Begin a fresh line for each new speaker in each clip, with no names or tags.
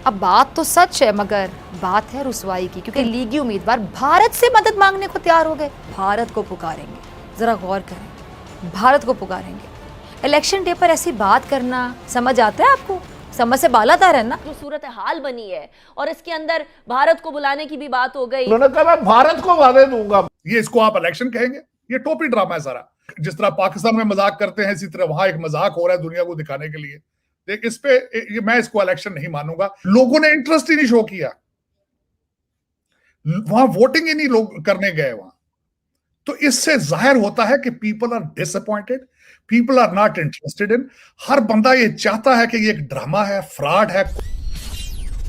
अब बात तो सच है, मगर बात है रुसवाई की, क्योंकि लीगी उम्मीदवार भारत से मदद मांगने को तैयार हो गए। भारत को पुकारेंगे, जरा गौर करें, भारत को पुकारेंगे। इलेक्शन डे पर ऐसी बात करना समझ आता है आपको? समझ से बालातर है ना।
जो सूरत हाल बनी है और इसके अंदर भारत को बुलाने की भी बात हो गई।
उन्होंने कहा मैं भारत को वादे दूंगा।
ये इसको आप इलेक्शन कहेंगे? ये टोपी ड्रामा है सारा। जिस तरह पाकिस्तान में मजाक करते हैं, इसी तरह वहां एक मजाक हो रहा है दुनिया को दिखाने के लिए। देख, इस पे मैं इसको इलेक्शन नहीं मानूंगा। लोगों ने इंटरेस्ट ही नहीं शो किया, वहां वोटिंग ही नहीं लोग करने गए वहां। तो इससे जाहिर होता है कि people are disappointed, people are not interested in. हर बंदा ये चाहता है कि ये एक ड्रामा है, फ्रॉड है।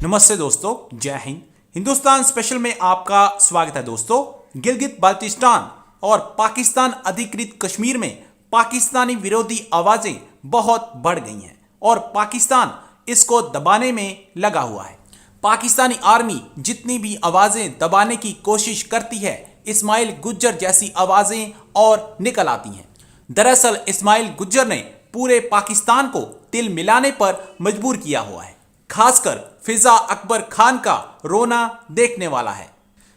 नमस्ते दोस्तों, जय हिंद। हिंदुस्तान स्पेशल में आपका स्वागत है दोस्तों। गिलगित बाल्टिस्तान और पाकिस्तान अधिकृत कश्मीर में पाकिस्तानी विरोधी आवाजें बहुत बढ़ गई हैं और पाकिस्तान इसको दबाने में लगा हुआ है। पाकिस्तानी आर्मी जितनी भी आवाजें दबाने की कोशिश करती है, इस्माइल गुज्जर जैसी आवाजें और निकल आती हैं। दरअसल इस्माइल गुज्जर ने पूरे पाकिस्तान को तिल मिलाने पर मजबूर किया हुआ है। खासकर फिजा अकबर खान का रोना देखने वाला है।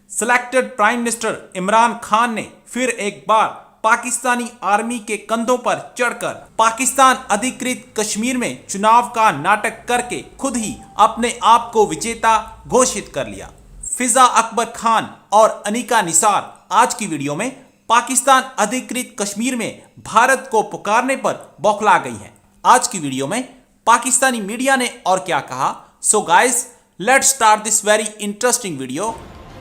Selected prime minister Imran Khan ने फिर एक बार पाकिस्तानी आर्मी के कंधों पर चढ़कर पाकिस्तान अधिकृत कश्मीर में चुनाव का नाटक करके खुद ही अपने आप को विजेता घोषित कर लिया। फिजा अकबर खान और अनिका निसार आज की वीडियो में पाकिस्तान अधिकृत कश्मीर में भारत को पुकारने पर बौखला गई हैं। आज की वीडियो में पाकिस्तानी मीडिया ने और क्या कहा, so guys let's start this very interesting video.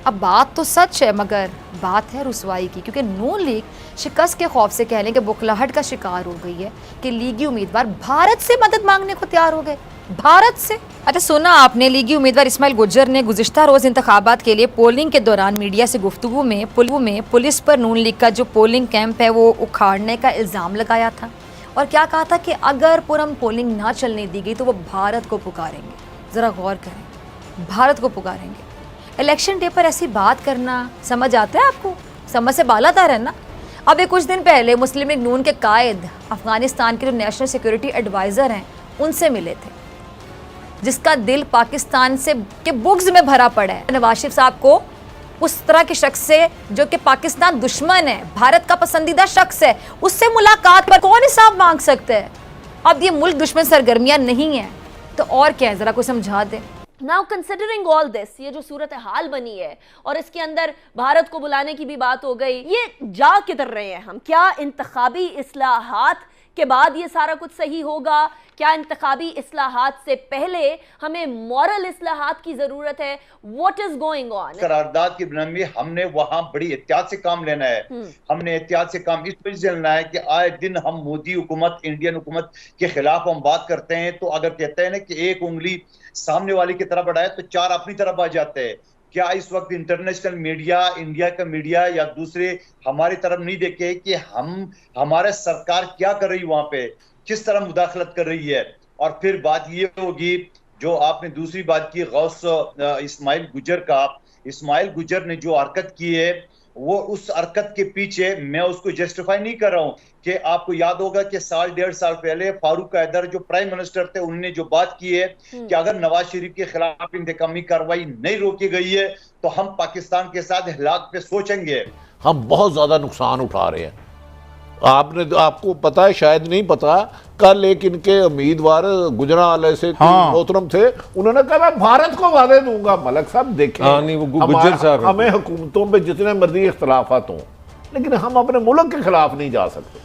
अब बात तो सच है, मगर बात है रुसवाई की, क्योंकि नून लीग शिकस्त के खौफ से, कहने के बुखलाहट का शिकार हो गई है कि लीगी उम्मीदवार भारत से मदद मांगने को तैयार हो गए। भारत से? अच्छा, सुना आपने, लीगी उम्मीदवार इस्माइल गुज्जर ने गुज़िश्ता रोज़ इंतखाबात के लिए पोलिंग के दौरान मीडिया से गुफ्तगू में पुलिस पर नून लीग का जो पोलिंग कैंप है वो उखाड़ने का इल्ज़ाम लगाया था और क्या कहा था कि अगर पुरम पोलिंग ना चलने दी गई तो वो भारत को पुकारेंगे। ज़रा गौर करें, भारत को पुकारेंगे। इलेक्शन डे पर ऐसी बात करना समझ आता है आपको? समझ से बालातर है ना। अभी कुछ दिन पहले मुस्लिम लीग नून के कायद अफगानिस्तान के जो नेशनल सिक्योरिटी एडवाइज़र हैं उनसे मिले थे, जिसका दिल पाकिस्तान से के बुग़्ज़ में भरा पड़ा है। नवाज शरीफ साहब को उस तरह के शख्स से, जो कि पाकिस्तान दुश्मन है, भारत का पसंदीदा शख्स है, उससे मुलाकात पर कौन हिसाब मांग सकता है? अब ये मुल्क दुश्मन सरगर्मियाँ नहीं है तो और क्या है, ज़रा कोई समझा दे।
नाउ कंसिडरिंग ऑल दिस, ये जो सूरत हाल बनी है और इसके अंदर भारत को बुलाने की भी बात हो गई, ये जा किधर रहे हैं हम? क्या इंतखाबी इस्लाहात के बाद ये सारा कुछ सही होगा? क्या इंतखाबी इस्लाहात से पहले हमें मॉरल इस्लाहात की जरूरत है? What is going on?
करारदाद की बुनियाद में हमने वहां बड़ी एहतियात से काम लेना है। हमने एहतियात से काम इस वजह से लेना है कि आए दिन हम मोदी हुकूमत, इंडियन हुकूमत के खिलाफ हम बात करते हैं तो अगर कहते हैं ना कि एक उंगली सामने वाले की तरफ बढ़ाए तो चार अपनी तरफ आ जाते हैं। क्या इस वक्त इंटरनेशनल मीडिया, इंडिया का मीडिया या दूसरे हमारी तरफ नहीं देखे कि हमारे सरकार क्या कर रही, वहां पे किस तरह मुदाखलत कर रही है? और फिर बात ये होगी जो आपने दूसरी बात की गौस इस्माइल गुज्जर का। इस्माइल गुज्जर ने जो हरकत की है वो उस हरकत के पीछे मैं उसको जस्टिफाई नहीं कर रहा हूं कि आपको याद होगा कि साल डेढ़ साल पहले फारूक हैदर जो प्राइम मिनिस्टर थे उन्होंने जो बात की है कि अगर नवाज शरीफ के खिलाफ इंतकामी कार्रवाई नहीं रोकी गई है तो हम पाकिस्तान के साथ हिलाक पे सोचेंगे।
हम बहुत ज्यादा नुकसान उठा रहे हैं। आपको पता है, शायद नहीं पता, कल एक इनके उम्मीदवार गुजरांवाले से मोहतरम थे, उन्होंने कहा मैं भारत को वादे दूंगा। मलक साहब देखें,
नहीं, वो गुज्जर साहब,
हमें हुकूमतों पे जितने मर्जी इख्तलाफात हों लेकिन हम अपने मुल्क के खिलाफ नहीं जा सकते।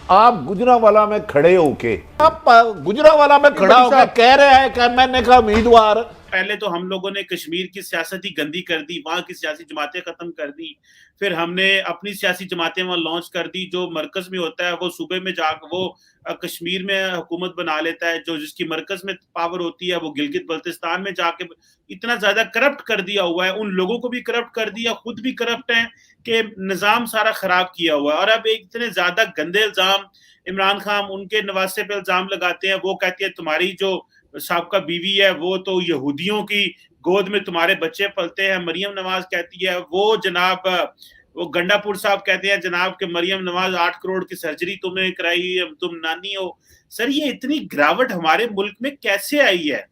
आप गुजरांवाला में खड़े होके, आप गुजरांवाला में खड़ा होकर कह रहे हैं कि मैंने कहा उम्मीदवार।
पहले तो हम लोगों ने कश्मीर की सियासत ही गंदी कर दी, वहां की सियासी जमातें खत्म कर दी। फिर हमने अपनी सियासी जमातें वहां लॉन्च कर दी। जो मरकज में होता है वो सूबे में जाकर वो कश्मीर में हुकूमत बना लेता है, जो जिसकी मरकज में पावर होती है वो गिलगित बल्तिस्तान में जाके इतना ज्यादा करप्ट कर दिया हुआ है, उन लोगों को भी करप्ट कर दिया, खुद भी करप्ट है कि निजाम सारा खराब किया हुआ है। और अब एक इतने ज्यादा गंदे इल्जाम इमरान खान उनके नवासे पे इल्जाम लगाते हैं। वो कहती है तुम्हारी जो साबका बीवी है वो तो यहूदियों की गोद में तुम्हारे बच्चे पलते हैं। मरियम नवाज कहती है वो गंडापुर साहब कहते हैं जनाब के मरियम नवाज 8 करोड़ की सर्जरी तुमने कराई, तुम नानी हो। सर, ये इतनी गिरावट हमारे मुल्क में कैसे आई है?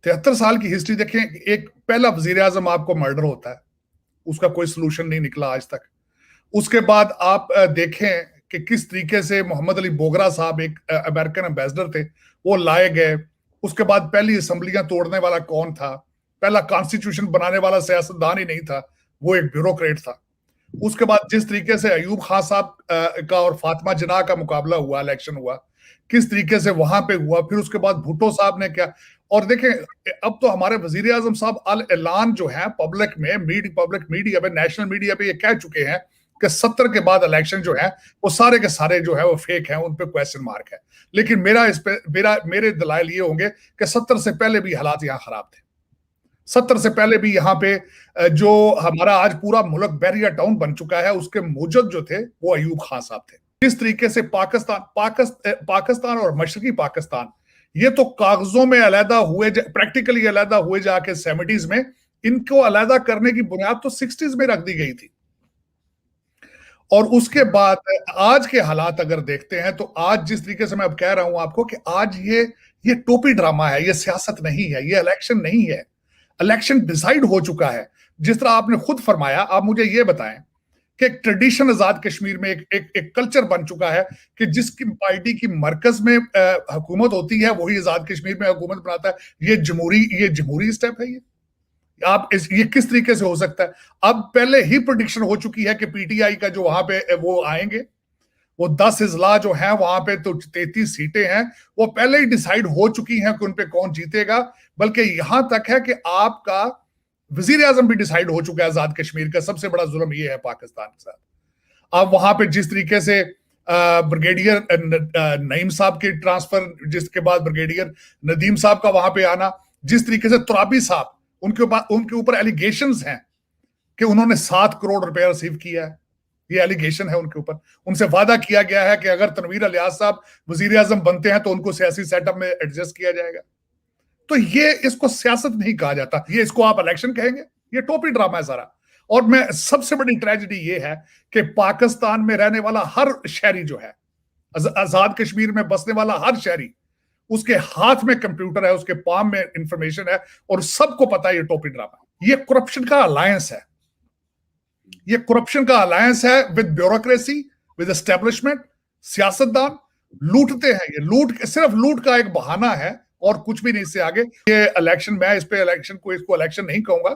73 साल की हिस्ट्री देखें, एक पहला वजीर आजम आपको मर्डर होता है, उसका कोई सोल्यूशन नहीं निकला आज तक। उसके बाद आप देखें कि किस तरीके से मोहम्मद अली बोगरा साहब एक अमेरिकन एम्बेसडर थे, वो लाए गए। उसके बाद पहली असेंबलियां तोड़ने वाला कौन था? पहला कॉन्स्टिट्यूशन बनाने वाला सियासतदान ही नहीं था, वो एक ब्यूरोक्रेट था। उसके बाद जिस तरीके से अयूब खान साहब का और फातिमा जिन्ना का मुकाबला हुआ, इलेक्शन हुआ, किस तरीके से वहां पे हुआ, फिर उसके बाद भुट्टो साहब ने क्या। और देखें, अब तो हमारे वजीर आजम साहब अल ऐलान जो है पब्लिक मीडिया पे, नेशनल मीडिया पे ये कह चुके हैं कि 70 के बाद इलेक्शन जो है वो सारे के सारे जो है वो फेक हैं, उन पे क्वेश्चन मार्क है। लेकिन मेरे दलाइल ये होंगे कि 70 से पहले भी हालात यहाँ खराब थे। 70 से पहले भी यहाँ पे जो हमारा आज पूरा मुल्क बैरियर टाउन बन चुका है, उसके मूजद जो थे वो अयूब खान साहब थे। इस तरीके से पाकिस्तान और मशरकी पाकिस्तान ये तो कागजों में अलहदा हुए, प्रैक्टिकली अलहदा हुए जाके 70s में, इनको अलहदा करने की बुनियाद तो 60s में रख दी गई थी। और उसके बाद आज के हालात अगर देखते हैं तो आज जिस तरीके से मैं अब कह रहा हूं आपको कि आज ये टोपी ड्रामा है, ये सियासत नहीं है, ये इलेक्शन नहीं है। इलेक्शन डिसाइड हो चुका है। जिस तरह आपने खुद फरमाया, आप मुझे ये बताएं कि एक ट्रेडिशन आजाद कश्मीर में एक कल्चर बन चुका है कि जिसकी पार्टी की मरकज में हुकूमत होती है वही आजाद कश्मीर में हुकूमत बनाता है। ये जमहूरी स्टेप है। ये किस तरीके से हो सकता है? अब पहले ही प्रेडिक्शन हो चुकी है कि पीटीआई का जो वहां पे वो आएंगे, वो 10 इजला जो है वहां पे तो 33 सीटें हैं, वो पहले ही डिसाइड हो चुकी हैं कि उन पे कौन जीतेगा। बल्कि यहां तक है कि आपका वजीर आजम भी डिसाइड हो चुका है आजाद कश्मीर का। सबसे बड़ा जुल्म ये है पाकिस्तान के साथ। अब वहां पे जिस तरीके से ब्रिगेडियर नईम साहब के ट्रांसफर, जिसके बाद ब्रिगेडियर नदीम साहब का वहां पे आना, जिस तरीके से तुराबी साहब, उनके ऊपर एलिगेशंस हैं कि उन्होंने 7 करोड़ रुपया रिसीव किया है। ये एलिगेशन है उनके ऊपर। उनसे वादा किया गया है कि अगर तनवीर अलियास साहब वजीर आजम बनते हैं तो उनको सियासी सेटअप में एडजस्ट किया जाएगा। तो ये इसको सियासत नहीं कहा जाता, ये इसको आप इलेक्शन कहेंगे। ये टोपी ड्रामा है सारा। और मैं सबसे बड़ी ट्रेजेडी ये है कि पाकिस्तान में रहने वाला हर शहरी जो है, आजाद कश्मीर में बसने वाला हर शहरी, उसके हाथ में कंप्यूटर है, उसके पाम में इंफॉर्मेशन है और सबको पता है ये टोपी ड्रामा है। ये करप्शन का अलायंस है। ये करप्शन का अलायंस है विद ब्यूरोक्रेसी, विद एस्टेब्लिशमेंट। सियासतदान लूटते हैं। ये सिर्फ लूट का एक बहाना है और कुछ भी नहीं। इससे आगे ये इलेक्शन, मैं इस पे इसको इलेक्शन नहीं कहूंगा।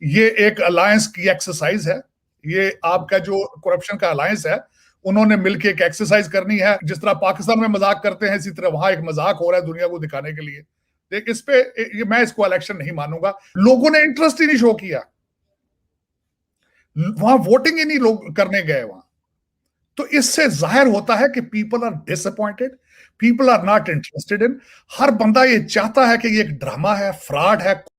ये एक अलायंस की एक्सरसाइज है। ये आपका जो करप्शन का अलायंस है, उन्होंने मिलकर एक एक्सरसाइज करनी है। जिस तरह पाकिस्तान में मजाक करते हैं, इसी तरह वहां एक मजाक हो रहा है दुनिया को दिखाने के लिए। देख, इस पे मैं इसको इलेक्शन नहीं मानूंगा। लोगों ने इंटरेस्ट ही नहीं शो किया, वहां वोटिंग ही नहीं लोग करने गए वहां। तो इससे जाहिर होता है कि people are disappointed, people are not interested in. हर बंदा ये चाहता है कि ये एक ड्रामा है, फ्रॉड है,